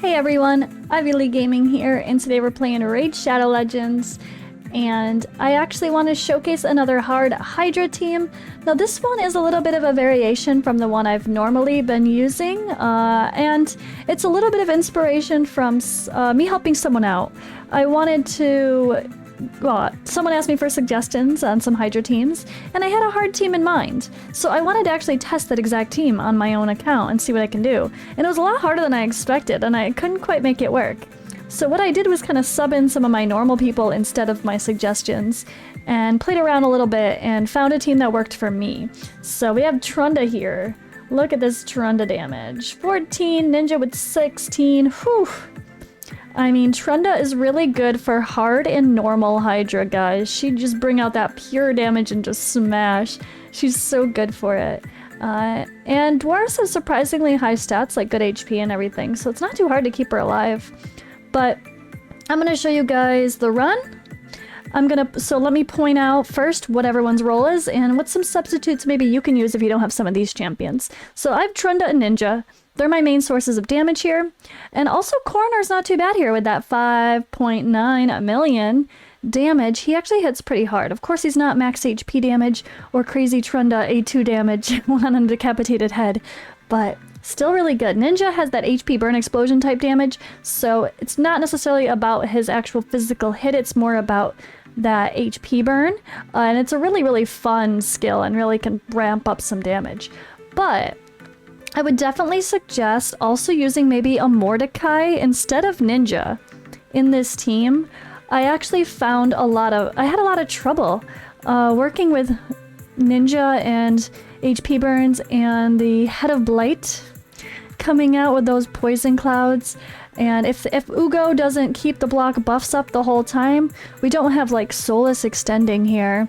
Hey everyone, Ivy League Gaming here, and today we're playing Raid Shadow Legends, and I actually want to showcase another Hard Hydra team. Now this one is a little bit of a variation from the one I've normally been using, and it's a little bit of inspiration from me helping someone out. I wanted to... Well, someone asked me for suggestions on some Hydra teams, and I had a hard team in mind. So I wanted to actually test that exact team on my own account and see what I can do. And it was a lot harder than I expected, and I couldn't quite make it work. So what I did was kind of sub in some of my normal people instead of my suggestions, and played around a little bit and found a team that worked for me. So we have Trunda here. Look at this Trunda damage. 14, Ninja with 16, whew. I mean, Trunda is really good for hard and normal Hydra, guys. She just bring out that pure damage and just smash. She's so good for it. And Dwarves have surprisingly high stats, like good HP and everything, so it's not too hard to keep her alive. But I'm gonna show you guys the run. So let me point out first what everyone's role is and what some substitutes maybe you can use if you don't have some of these champions. So I have Trunda and Ninja. They're my main sources of damage here. And also Coroner's not too bad here with that 5.9 million damage. He actually hits pretty hard. Of course he's not max HP damage or crazy Trunda A2 damage on a decapitated head, but still really good. Ninja has that HP burn explosion type damage, so it's not necessarily about his actual physical hit, it's more about that HP burn. And it's a really, really fun skill and really can ramp up some damage. But I would definitely suggest also using maybe a Mordecai instead of Ninja in this team. I actually found I had a lot of trouble working with Ninja and HP burns and the Head of Blight coming out with those poison clouds. And if Ugo doesn't keep the block buffs up the whole time, we don't have like Solus extending here.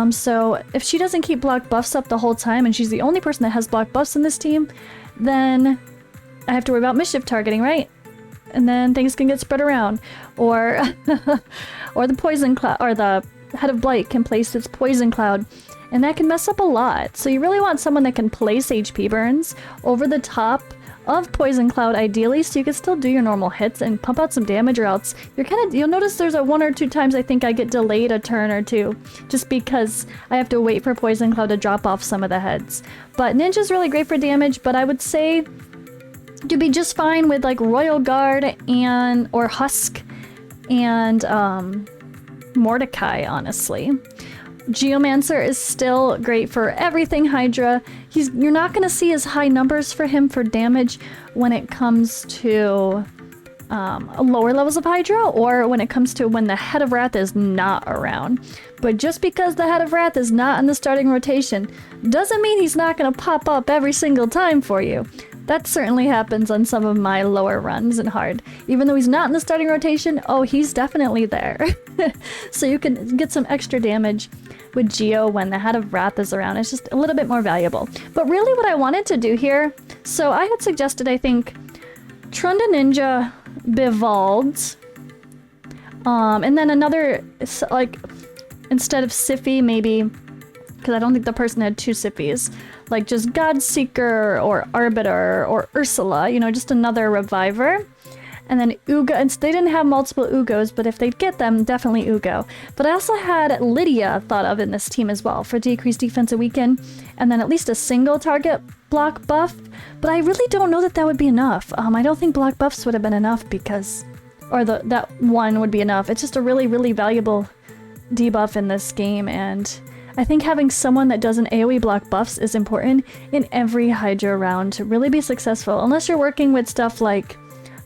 So if she doesn't keep block buffs up the whole time and she's the only person that has block buffs in this team, then I have to worry about mischief targeting, right? And then things can get spread around. Or or the poison cloud, or the Head of Blight can place its poison cloud, and that can mess up a lot. So you really want someone that can place HP burns over the top of poison cloud ideally, so you can still do your normal hits and pump out some damage, or else you'll notice there's one or two times I think I get delayed a turn or two just because I have to wait for poison cloud to drop off some of the heads. But Ninja's really great for damage, but I would say you'd be just fine with like Royal Guard or Husk and Mordecai, honestly. Geomancer is still great for everything Hydra. You're not going to see as high numbers for him for damage when it comes to lower levels of Hydra, or when it comes to when the Head of Wrath is not around. But just because the Head of Wrath is not in the starting rotation doesn't mean he's not going to pop up every single time for you. That certainly happens on some of my lower runs in Hard. Even though he's not in the starting rotation, oh, he's definitely there. So you can get some extra damage with Geo when the Head of Wrath is around. It's just a little bit more valuable. But really what I wanted to do here, so I had suggested, I think, Trunda Ninja Bivald, and then another, like, instead of Siffy, maybe, because I don't think the person had two Siffys, like just Godseeker or Arbiter or Ursula, you know, just another reviver. And then Ugo, and they didn't have multiple Ugos, but if they'd get them, definitely Ugo. But I also had Lydia thought of in this team as well for decreased defensive weaken, and then at least a single target block buff. But I really don't know that would be enough. I don't think block buffs would have been enough because, or that one would be enough. It's just a really, really valuable debuff in this game, and I think having someone that does an AoE block buffs is important in every Hydra round to really be successful, unless you're working with stuff like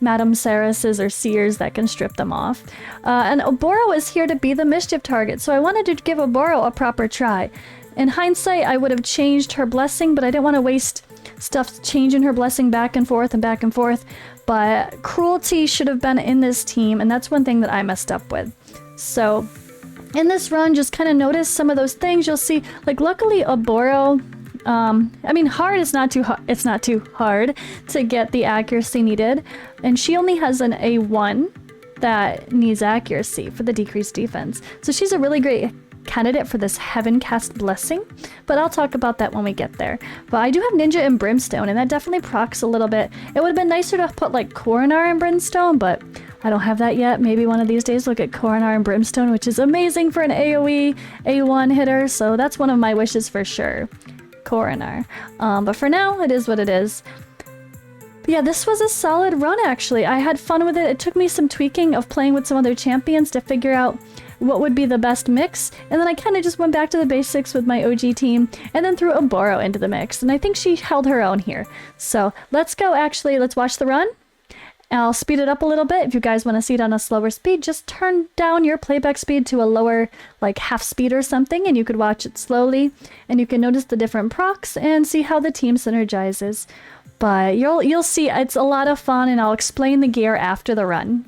Madame Saris's or Seers that can strip them off. And Oboro is here to be the mischief target, so I wanted to give Oboro a proper try. In hindsight, I would have changed her blessing, but I didn't want to waste stuff changing her blessing back and forth and back and forth. But Cruelty should have been in this team, and that's one thing that I messed up with. So in this run, just kind of notice some of those things. You'll see, like, luckily Oboro, I mean, hard is not too it's not too hard to get the accuracy needed, and she only has an A1 that needs accuracy for the decreased defense. So she's a really great candidate for this Heaven Cast Blessing, but I'll talk about that when we get there. But I do have Ninja and Brimstone, and that definitely procs a little bit. It would have been nicer to put like Coronar and Brimstone, but I don't have that yet. Maybe one of these days look at Coronar and Brimstone, which is amazing for an AoE A1 hitter, so that's one of my wishes for sure. Coronar. But for now, it is what it is. Yeah, this was a solid run actually. I had fun with it. It took me some tweaking of playing with some other champions to figure out what would be the best mix, and then I kind of just went back to the basics with my OG team and then threw a Boro into the mix, and I think she held her own here. So let's go actually, let's watch the run. I'll speed it up a little bit. If you guys want to see it on a slower speed, just turn down your playback speed to a lower, like half speed or something, and you could watch it slowly, and you can notice the different procs and see how the team synergizes. But you'll see it's a lot of fun, and I'll explain the gear after the run.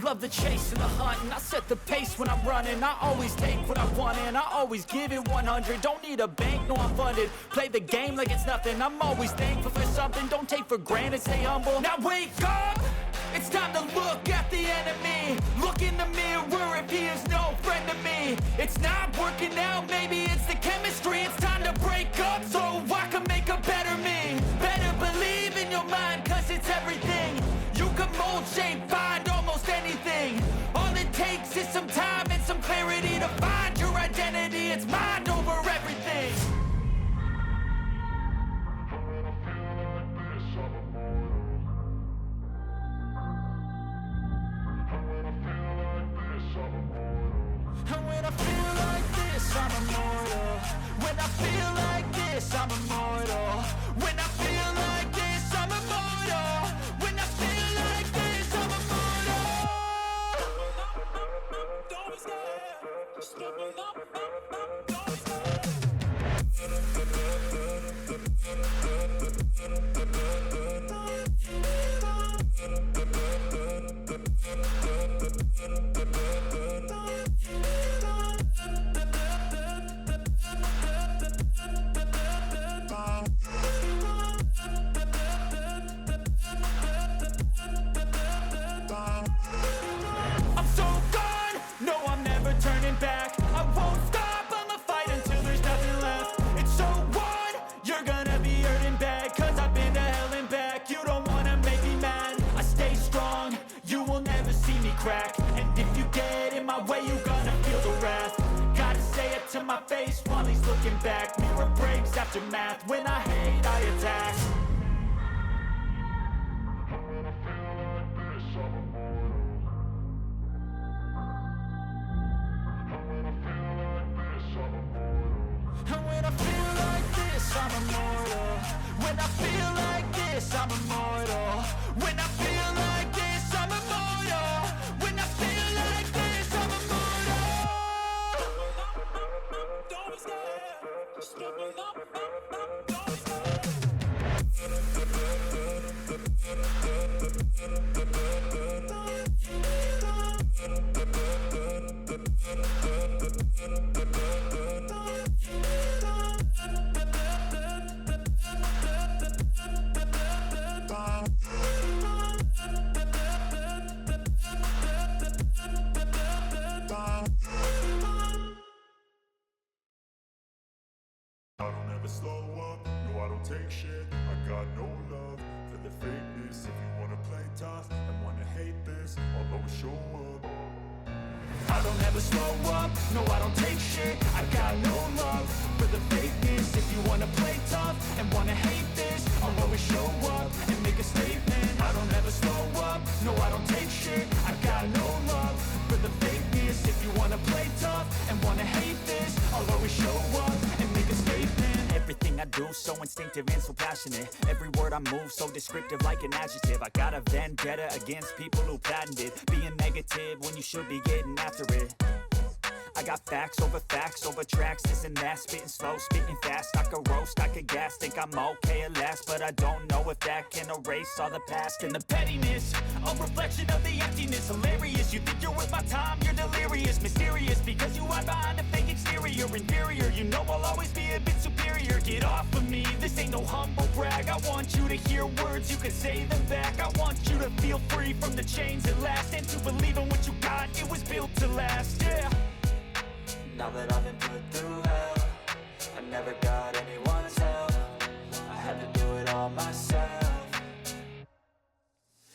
Love the chase and the hunt, and I set the pace when I'm running. I always take what I want and I always give it 100. Don't need a bank, no I'm funded. Play the game like it's nothing. I'm always thankful for something. Don't take for granted, stay humble. Now wake up! It's time to look at the enemy. Look in the mirror if he is no friend to me. It's not working out, maybe it's the chemistry. It's time to break up so I can make a better me. Better believe in your mind, cause it's everything. You can mold, shape, find almost anything. All it takes is some time and some clarity to find your identity. It's mind over everything. And when I feel like this, I'm immortal. When I feel like this, I'm immortal. When I feel like this, I'm immortal. When I feel like this, I'm immortal. Don't be scared. Don't be scared. my face while he's looking back. Mirror breaks after math. When I hate, I attack. And when I feel like this, I'm immortal. When I feel like this, I'm immortal. When I feel like this, I'm immortal. When I feel like this, I'm immortal. Don't be scared. Stepping up, don't be scared. I don't ever slow up, no I don't take shit. I got no love for the fakeness. If you wanna play tough and wanna hate this, I'll always show up. I don't ever slow up, no I don't take shit. I got no love for the fakeness. If you wanna play tough and wanna hate this, I'll always show up and make a statement. I don't ever slow up, no I don't take shit. I got no love for the fakeness. If you wanna play tough and wanna hate this, I'll always show up and make a statement. Everything I do so instinctive and so passionate. Every word I move so descriptive like an adjective. I got a vendetta against people who patented being negative when you should be getting after it. I got facts over tracks, this and that. Spitting slow, spitting fast. I could roast, I could gas. Think I'm okay at last, but I don't know if that can erase all the past. And the pettiness, a reflection of the emptiness. Hilarious, you think you're worth my time, you're delirious. Mysterious, because you hide behind a fake exterior. Inferior, you know I'll always be a bit superior. Get off of me, this ain't no humble brag. I want you to hear words, you can say them back. I want you to feel free from the chains at last, and to believe in what you got, it was built to last, yeah. Now that I've been put through hell, I never got anyone's help. I had to do it all myself.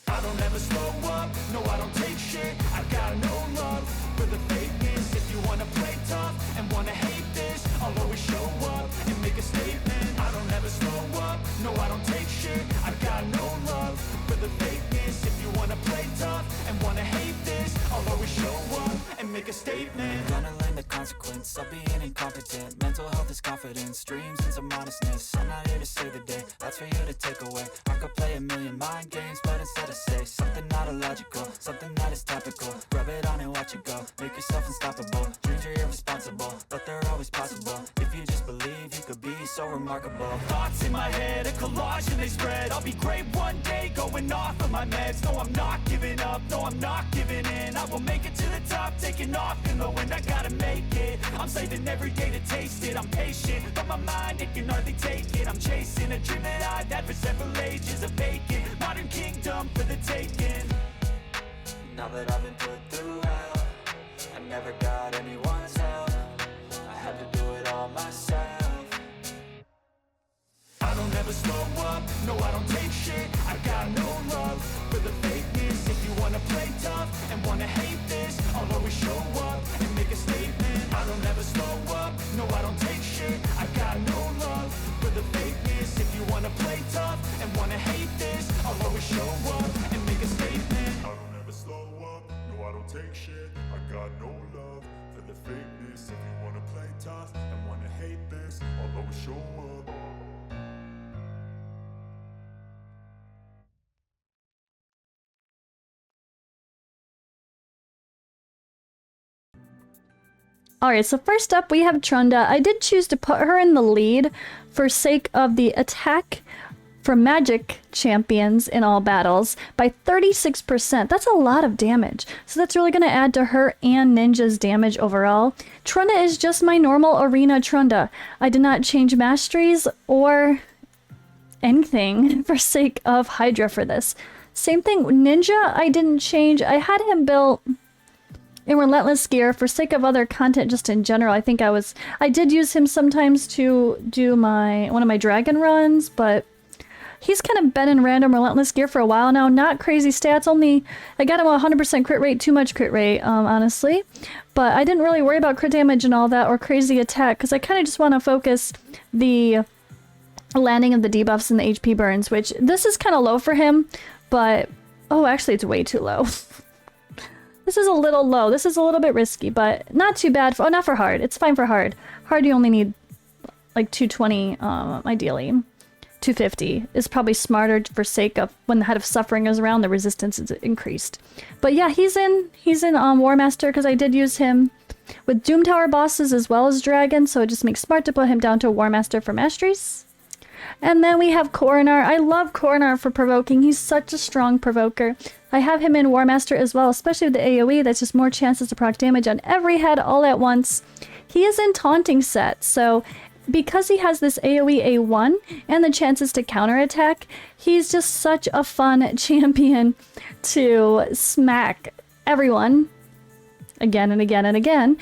I don't ever slow up, no I don't take shit. I got no love for the fakeness. If you wanna play tough and wanna hate this, I'll always show up and make a statement. I don't ever slow up, no I don't take shit. I got no love for the fakeness. If you wanna play tough and wanna hate this, I'll always show up and make a statement. Gonna learn the consequence of being incompetent. Mental health is confidence, dreams and some honestness. I'm not here to save the day, that's for you to take away. I could play a million mind games, but instead I say something not illogical, something that is topical. Rub it on and watch it go, make yourself unstoppable. Dreams are irresponsible, but they're always possible. If you just believe, you could be so remarkable. Thoughts in my head, a collage and they spread. I'll be great one day, going off of my meds. No, I'm not giving up, no, I'm not giving in. I will make it to the top, taking off in the wind. I gotta make it, I'm saving every day to taste it. I'm patient, but my mind, it can hardly take it. I'm chasing a dream that I've had for several ages. A vacant, modern kingdom for the taking. Now that I've been put through hell, I never got anyone's help. I had to do it all myself. I don't ever slow up, no I don't take shit. I got no love for the fakeness. If you wanna play tough and wanna hate this, I'll always show up and make a statement. I don't ever slow up, no I don't take shit. I got no love for the fakeness. If you wanna play tough and wanna hate this, I'll always show up and make a statement. I don't ever slow up, no I don't take shit. I got no love for the fakeness. If you wanna play tough and wanna hate this, I'll always show up. Alright, so first up we have Trunda. I did choose to put her in the lead for sake of the attack for magic champions in all battles by 36%. That's a lot of damage. So that's really going to add to her and Ninja's damage overall. Trunda is just my normal arena Trunda. I did not change masteries or anything for sake of Hydra for this. Same thing, Ninja I didn't change. I had him built in Relentless Gear for sake of other content just in general. I did use him sometimes to do one of my dragon runs, but He's kind of been in random relentless gear for a while now. Not crazy stats, only I got him a 100% crit rate, too much crit rate, honestly. But I didn't really worry about crit damage and all that or crazy attack because I kind of just want to focus the landing of the debuffs and the HP burns, which this is kind of low for him, but oh, actually it's way too low. This is a little low. This is a little bit risky, but not too bad. Oh, not for hard. It's fine for hard. Hard, you only need like 220, ideally. 250 is probably smarter for sake of when the Head of Suffering is around, the resistance is increased. But yeah, he's in War Master because I did use him with Doom Tower bosses as well as Dragon, so it just makes smart to put him down to War Master for masteries. And then we have Coronar. I love Coronar for provoking. He's such a strong provoker. I have him in War Master as well, especially with the AoE. That's just more chances to proc damage on every head all at once. He is in Taunting set, so because he has this AoE A1 and the chances to counterattack, he's just such a fun champion to smack everyone again and again and again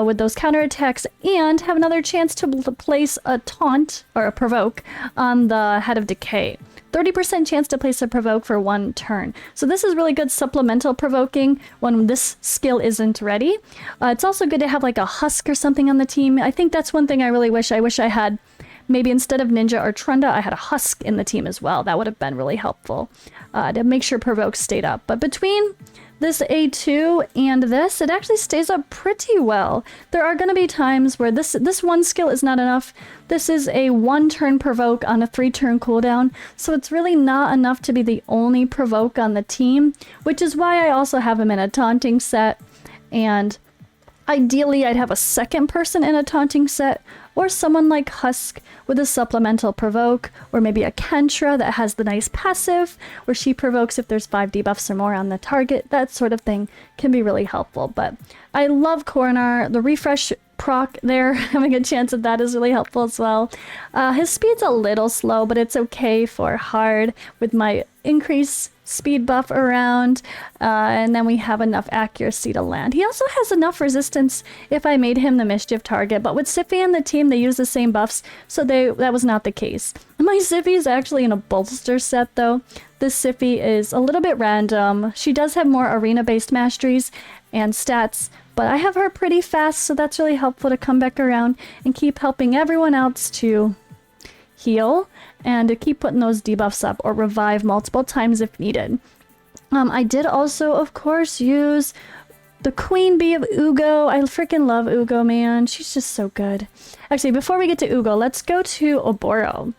with those counterattacks and have another chance to place a taunt or a provoke on the Head of Decay. 30% chance to place a provoke for 1 turn. So this is really good supplemental provoking when this skill isn't ready. It's also good to have like a Husk or something on the team. I think that's one thing I really wish. I wish I had, maybe instead of Ninja or Trunda, I had a Husk in the team as well. That would have been really helpful to make sure provokes stayed up. But between this A2 and this, it actually stays up pretty well. There are going to be times where this one skill is not enough. This is a 1-turn provoke on a 3-turn cooldown, so it's really not enough to be the only provoke on the team, which is why I also have him in a taunting set, and ideally I'd have a second person in a taunting set, or someone like Husk with a supplemental provoke, or maybe a Kentra that has the nice passive, where she provokes if there's 5 debuffs or more on the target. That sort of thing can be really helpful. But I love Coronar. The refresh proc there, having a chance of that is really helpful as well. His speed's a little slow, but it's okay for hard with my increased speed buff around, and then we have enough accuracy to land. He also has enough resistance if I made him the mischief target, but with Siffy and the team, they use the same buffs, so that was not the case. My Siffy is actually in a bolster set though. This Siffy is a little bit random. She does have more arena-based masteries and stats, but I have her pretty fast, so that's really helpful to come back around and keep helping everyone else to heal and to keep putting those debuffs up or revive multiple times if needed. I did also, of course, use the Queen Bee of Ugo. I freaking love Ugo, man. She's just so good. Actually, before we get to Ugo, let's go to Oboro.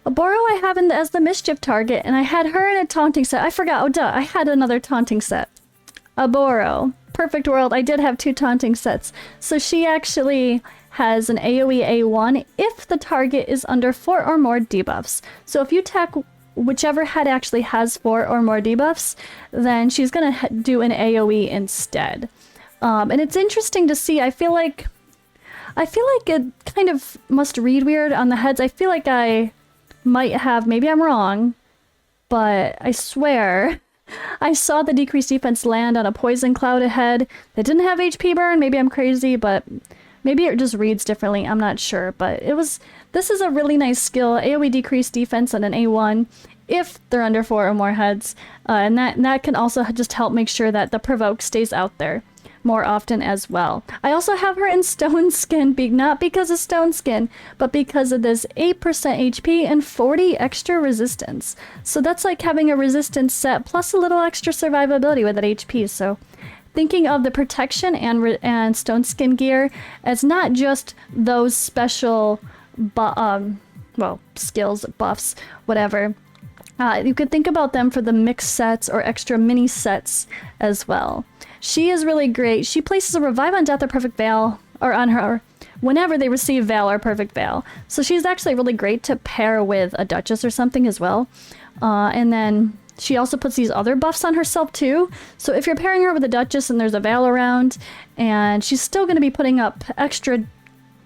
Oboro I have as the mischief target, and I had her in a taunting set. I forgot. Oh, duh. I had another taunting set. Oboro. Perfect world. I did have 2 taunting sets. So she actually has an AoE A1 if the target is under 4 or more debuffs. So if you attack whichever head actually has 4 or more debuffs, then she's going to do an AoE instead. And it's interesting to see. I feel like it kind of must read weird on the heads. I feel like I might have, maybe I'm wrong, but I swear I saw the decreased defense land on a poison cloud ahead that didn't have HP burn. Maybe I'm crazy, but maybe it just reads differently. I'm not sure, but this is a really nice skill. AoE decreased defense on an A1 if they're under 4 or more heads. And that can also just help make sure that the provoke stays out there more often as well. I also have her in Stone Skin, not because of Stone Skin, but because of this 8% HP and 40 extra resistance. So that's like having a resistance set plus a little extra survivability with that HP. So thinking of the protection and Stone Skin gear as not just those special skills, buffs, whatever. You could think about them for the mixed sets or extra mini sets as well. She is really great. She places a Revive on Death or Perfect Veil, or on her whenever they receive Veil or Perfect Veil. So she's actually really great to pair with a Duchess or something as well. And then she also puts these other buffs on herself too. So if you're pairing her with a Duchess and there's a Veil around, and she's still going to be putting up extra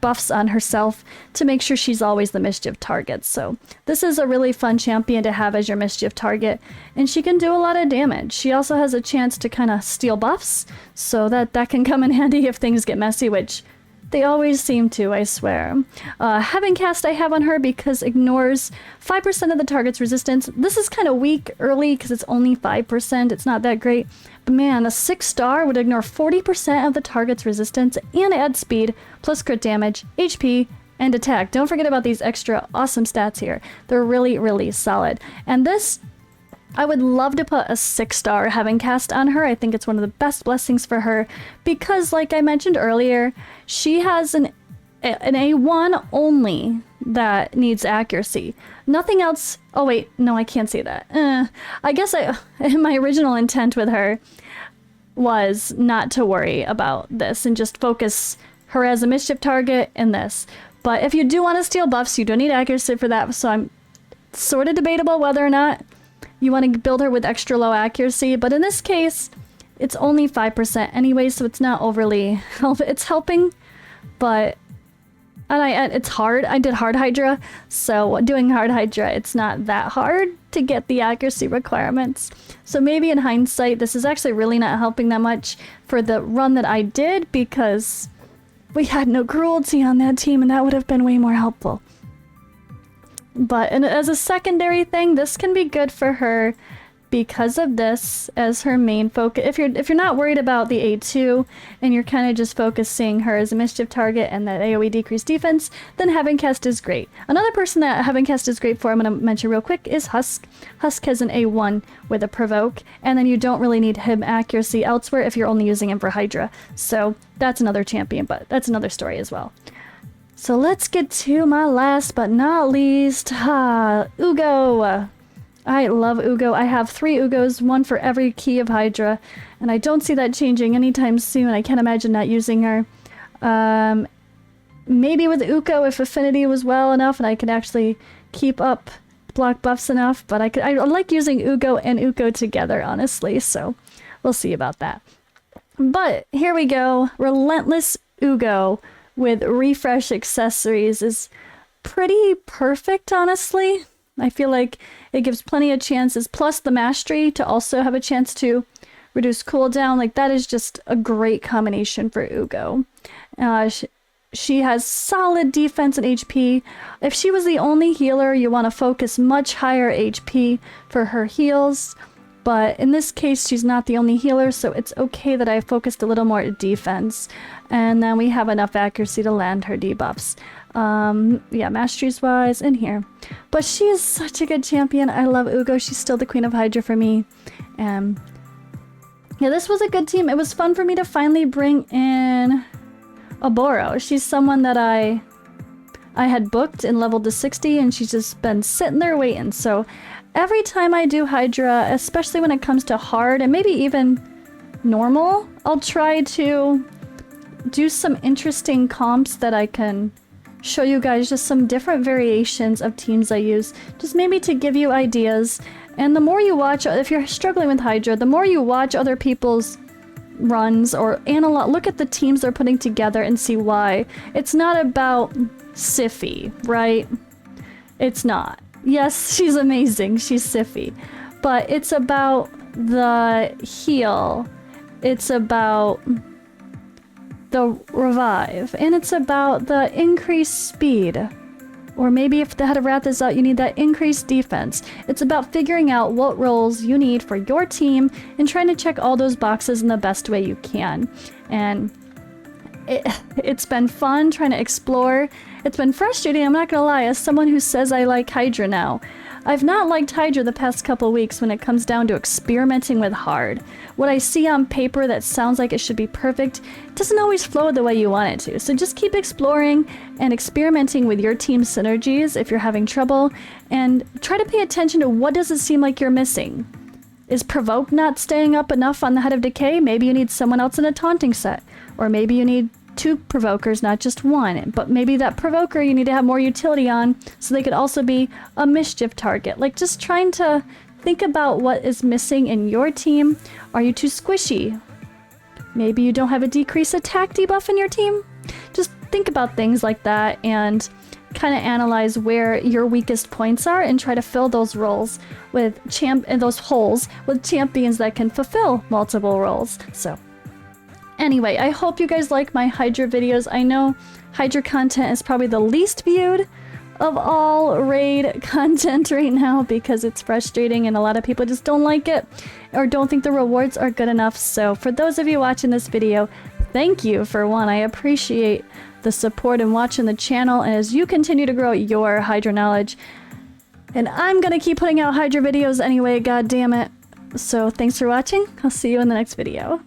buffs on herself to make sure she's always the mischief target. So this is a really fun champion to have as your mischief target, and she can do a lot of damage. She also has a chance to kind of steal buffs, so that can come in handy if things get messy, which They always seem to, I swear. Heaven Cast I have on her because ignores 5% of the target's resistance. This is kind of weak early because it's only 5%. It's not that great. But man, a 6-star would ignore 40% of the target's resistance and add speed, plus crit damage, HP, and attack. Don't forget about these extra awesome stats here. They're really, really solid. And this, I would love to put a 6-star Heaven Cast on her. I think it's one of the best blessings for her because, like I mentioned earlier, she has an A1 only that needs accuracy. Nothing else. Oh wait, no, I can't say that. I guess my original intent with her was not to worry about this and just focus her as a mischief target in this. But if you do want to steal buffs, you don't need accuracy for that. So I'm sort of debatable whether or not you want to build her with extra low accuracy. But in this case, it's only 5% anyway, so it's not overly it's helping, but it's hard. I did Hard Hydra, so doing Hard Hydra, it's not that hard to get the accuracy requirements. So maybe in hindsight, this is actually really not helping that much for the run that I did because we had no cruelty on that team and that would have been way more helpful. But as a secondary thing, this can be good for her because of this as her main focus. If you're not worried about the A2 and you're kind of just focusing her as a mischief target and that AoE decreased defense, then Heaven Cast is great. Another person that Heaven Cast is great for, I'm going to mention real quick, is Husk. Husk has an A1 with a provoke, and then you don't really need him accuracy elsewhere if you're only using him for Hydra. So that's another champion, but that's another story as well. So let's get to my last but not least, Ugo. I love Ugo. I have 3 Ugos, one for every key of Hydra, and I don't see that changing anytime soon. I can't imagine not using her. Maybe with Ugo if Affinity was well enough and I could actually keep up block buffs enough, but I like using Ugo and Ugo together, honestly, so we'll see about that. But here we go. Relentless Ugo with refresh accessories is pretty perfect, honestly. I feel like it gives plenty of chances, plus the mastery to also have a chance to reduce cooldown. Like, that is just a great combination for Ugo. She has solid defense and HP. If she was the only healer, you want to focus much higher HP for her heals. But in this case, she's not the only healer, so it's okay that I focused a little more defense. And then we have enough accuracy to land her debuffs. Yeah, masteries wise in here. But she is such a good champion. I love Ugo. She's still the queen of Hydra for me. Yeah, this was a good team. It was fun for me to finally bring in Oboro. She's someone that I had booked and leveled to 60, and she's just been sitting there waiting. So every time I do Hydra, especially when it comes to hard and maybe even normal, I'll try to do some interesting comps that I can show you guys, just some different variations of teams I use, just maybe to give you ideas. And the more you watch, if you're struggling with Hydra, the more you watch other people's runs or look at the teams they're putting together and see why. It's not about Siffy, right? It's not. Yes, she's amazing. She's Siffy. But it's about the heal. It's about the revive. And it's about the increased speed. Or maybe if the Head of Wrath is out, you need that increased defense. It's about figuring out what roles you need for your team and trying to check all those boxes in the best way you can. And it's been fun trying to explore. It's been frustrating, I'm not gonna lie, as someone who says I like Hydra now. I've not liked Hydra the past couple weeks when it comes down to experimenting with hard. What I see on paper that sounds like it should be perfect doesn't always flow the way you want it to. So just keep exploring and experimenting with your team's synergies if you're having trouble, and try to pay attention to what does it seem like you're missing. Is Provoke not staying up enough on the Head of Decay? Maybe you need someone else in a taunting set. Or maybe you need 2 provokers, not just 1. But maybe that provoker you need to have more utility on so they could also be a mischief target. Like, just trying to think about what is missing in your team. Are you too squishy? Maybe you don't have a decreased attack debuff in your team? Just think about things like that and kind of analyze where your weakest points are and try to fill those roles with those holes with champions that can fulfill multiple roles. So Anyway, I hope you guys like my Hydra videos. I know Hydra content is probably the least viewed of all raid content right now because it's frustrating and a lot of people just don't like it or don't think the rewards are good enough. So for those of you watching this video, thank you for one. I appreciate the support and watching the channel as you continue to grow your Hydra knowledge. And I'm gonna keep putting out Hydra videos anyway, god damn it. So thanks for watching. I'll see you in the next video.